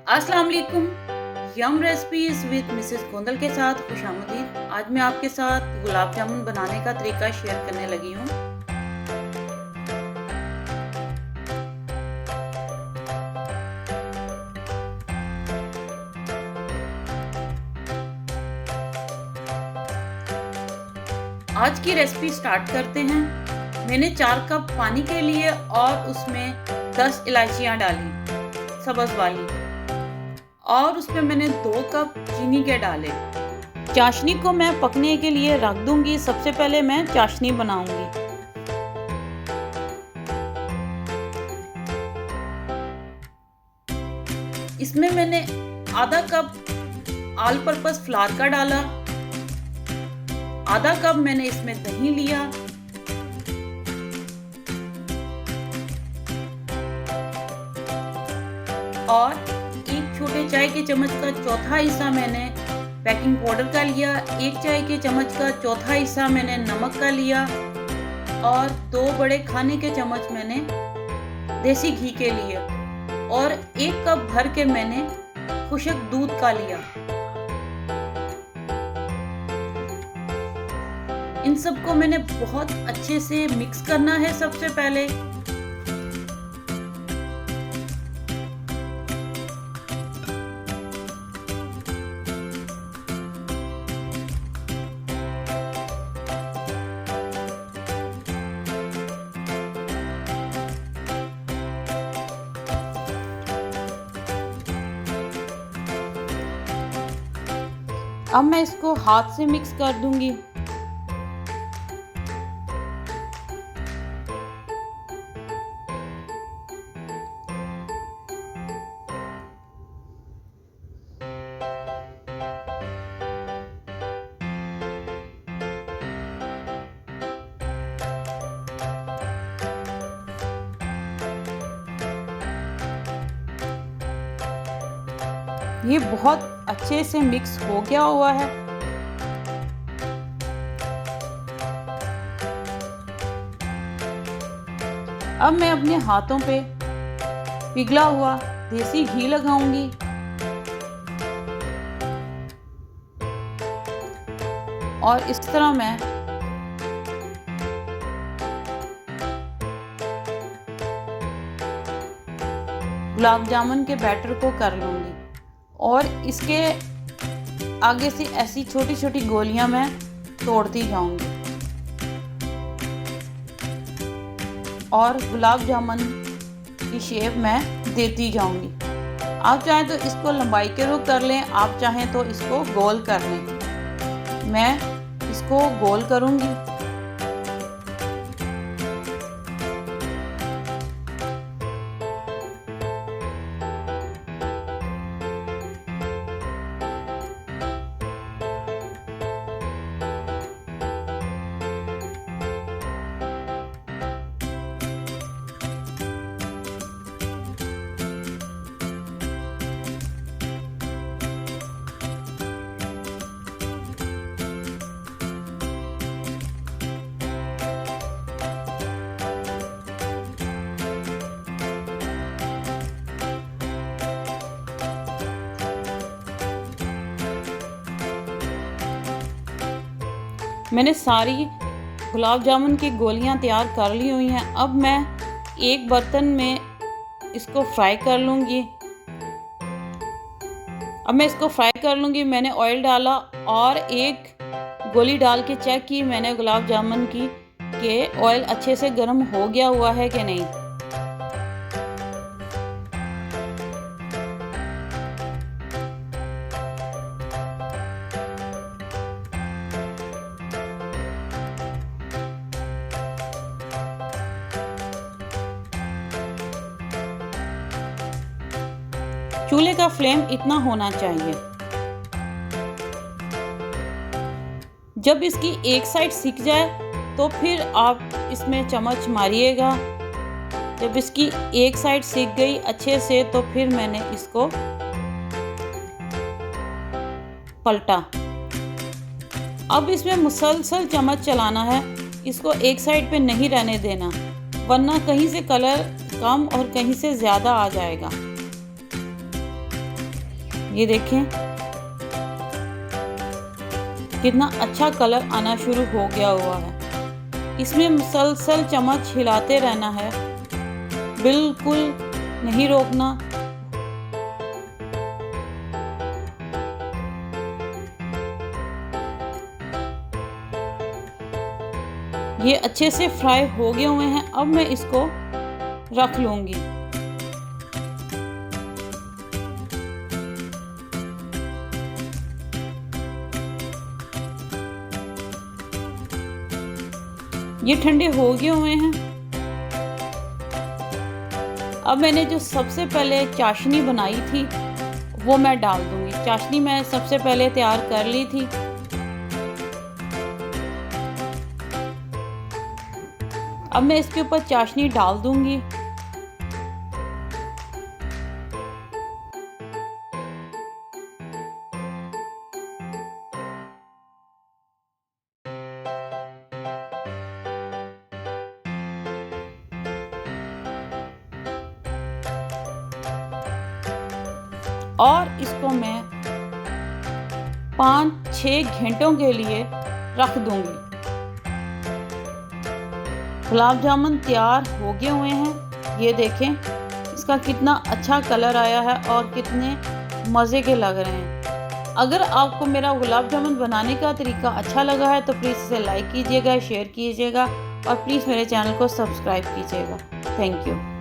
अस्सलाम वालेकुम। यम recipes with Mrs Gondal के साथ खुशामदीद। आज मैं आपके साथ गुलाब जामुन बनाने का तरीका शेयर करने लगी हूँ। आज की रेसिपी स्टार्ट करते हैं। मैंने 4 कप पानी के लिए और उसमें 10 इलायचियाँ डाली सब्ज़ वाली, और उसमें मैंने 2 कप चीनी के डाले। चाशनी को मैं पकने के लिए रख दूंगी। सबसे पहले मैं चाशनी बनाऊंगी। इसमें मैंने आधा कप ऑल पर्पस फ्लावर का डाला, आधा कप मैंने इसमें दही लिया, और एक छोटे चाय के चम्मच का चौथा हिस्सा मैंने बेकिंग पाउडर का लिया, एक चाय के चम्मच का चौथा हिस्सा मैंने नमक का लिया, और 2 बड़े खाने के चम्मच मैंने देसी घी के लिए, और 1 कप भर के मैंने खुश्क दूध का लिया। इन सबको मैंने बहुत अच्छे से मिक्स करना है। सबसे पहले अब मैं इसको हाथ से मिक्स कर दूंगी। ये बहुत अच्छे से मिक्स हो गया हुआ है। अब मैं अपने हाथों पे पिघला हुआ देसी घी लगाऊंगी, और इस तरह मैं गुलाब जामुन के बैटर को कर लूंगी, और इसके आगे से ऐसी छोटी छोटी गोलियां मैं तोड़ती जाऊंगी, और गुलाब जामुन की शेप मैं देती जाऊंगी। आप चाहें तो इसको लंबाई के रूप कर लें, आप चाहें तो इसको गोल कर लें। मैं इसको गोल करूंगी। मैंने सारी गुलाब जामुन की गोलियां तैयार कर ली हुई हैं। अब मैं एक बर्तन में इसको फ्राई कर लूँगी। मैंने ऑयल डाला और एक गोली डाल के चेक की मैंने गुलाब जामुन की कि ऑयल अच्छे से गर्म हो गया हुआ है कि नहीं। चूल्हे का फ्लेम इतना होना चाहिए। जब इसकी एक साइड सिक जाए तो फिर आप इसमें चम्मच मारिएगा। जब इसकी एक साइड सिक गई अच्छे से तो फिर मैंने इसको पलटा। अब इसमें मुसलसल चम्मच चलाना है, इसको एक साइड पे नहीं रहने देना, वरना कहीं से कलर कम और कहीं से ज़्यादा आ जाएगा। ये देखें कितना अच्छा कलर आना शुरू हो गया हुआ है। इसमें मुसलसल चम्मच हिलाते रहना है, बिल्कुल नहीं रोकना। ये अच्छे से फ्राई हो गए हुए हैं। अब मैं इसको रख लूँगी। ये ठंडे हो गए हुए हैं। अब मैंने जो सबसे पहले चाशनी बनाई थी वो मैं डाल दूँगी। चाशनी मैं सबसे पहले तैयार कर ली थी। अब मैं इसके ऊपर चाशनी डाल दूँगी। और इसको मैं 5-6 घंटों के लिए रख दूँगी। गुलाब जामुन तैयार हो गए हुए हैं। ये देखें इसका कितना अच्छा कलर आया है और कितने मज़े के लग रहे हैं। अगर आपको मेरा गुलाब जामुन बनाने का तरीका अच्छा लगा है तो प्लीज़ इसे लाइक कीजिएगा, शेयर कीजिएगा और प्लीज़ मेरे चैनल को सब्सक्राइब कीजिएगा। Thank you.